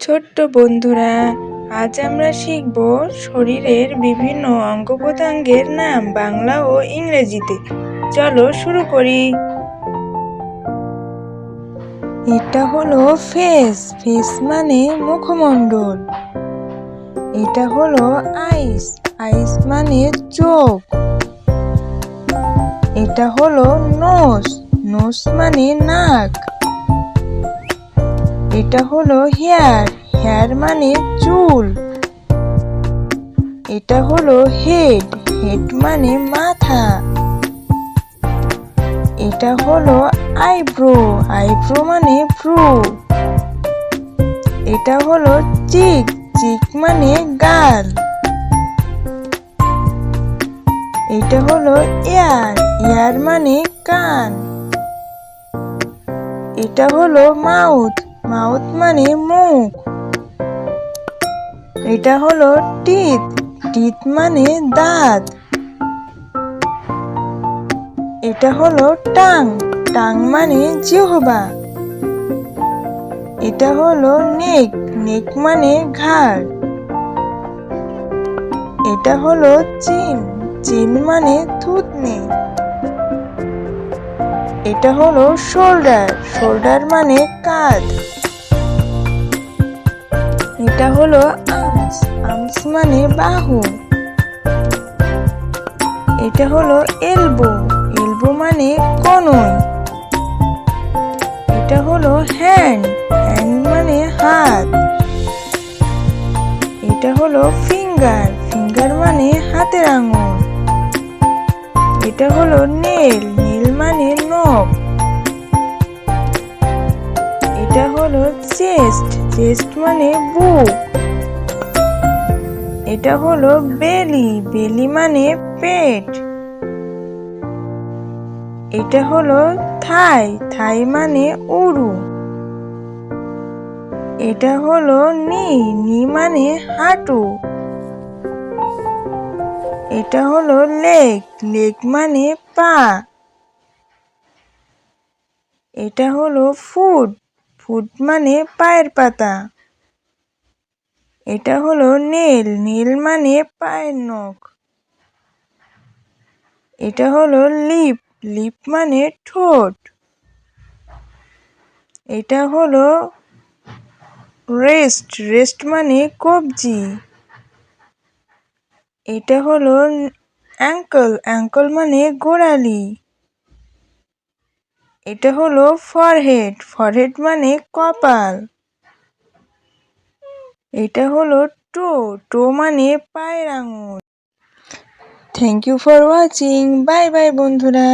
ছোট্ট বন্ধুরা, আজ আমরা শিখব শরীরের বিভিন্ন অঙ্গ প্রত্যঙ্গের নাম বাংলা ও ইংরেজিতে। চলো শুরু করি। এটা হলো ফেস। ফেস মানে মুখমণ্ডল। এটা হলো আইস। আইস মানে চোখ। এটা হলো নোজ। নোজ মানে নাক। এটা হলো হেয়ার। হেয়ার মানে চুল। এটা হলো হেড। হেড মানে মাথা। এটা হলো আইব্রো। আইব্রো মানে ভ্রু। এটা হলো চিক। চিক মানে গাল। এটা হলো ইয়ার। ইয়ার মানে কান। এটা হলো মাউথ। মাউথ মানে মুখ। এটা হলো টিথ। টিথ মানে দাঁত। এটা হলো টাং। টাং মানে জিহ্বা। এটা হলো নেক। নেক মানে ঘাড়। এটা হলো চিন। চিন মানে থুতনি। এটা হলো শোল্ডার। শোল্ডার মানে কাঁধ। এটা হলো আর্মস। আর্মস মানে বাহু। এটা হলো এলবো। এলবো মানে কনুই। এটা হলো হ্যান্ড। হ্যান্ড মানে হাত। এটা হলো ফিঙ্গার। ফিঙ্গার মানে হাতের আঙুল। এটা হলো নেল। নেল মানে নখ। এটা হলো চেস্ট। চেস্ট মানে বুক। এটা হলো বেলি। বেলি মানে পেট। এটা হলো থাই। থাই মানে উরু। এটা হলো নি। নি মানে হাঁটু। এটা হলো লেগ। লেগ মানে পা। এটা হলো ফুট। ফুট মানে পায়ের পাতা। এটা হলো নেল। নেল মানে পায়ের নখ। এটা হলো লিপ। লিপ মানে ঠোঁট। এটা হলো রেস্ট। রেস্ট মানে কবজি। এটা হলো অ্যাঙ্কল। অ্যাঙ্কল মানে গোড়ালি। এটা হলো ফরহেড। ফরহেড মানে কপাল। এটা হলো টো। টো মানে পায়ের আঙুল। Thank you for watching. Bye bye বন্ধুরা।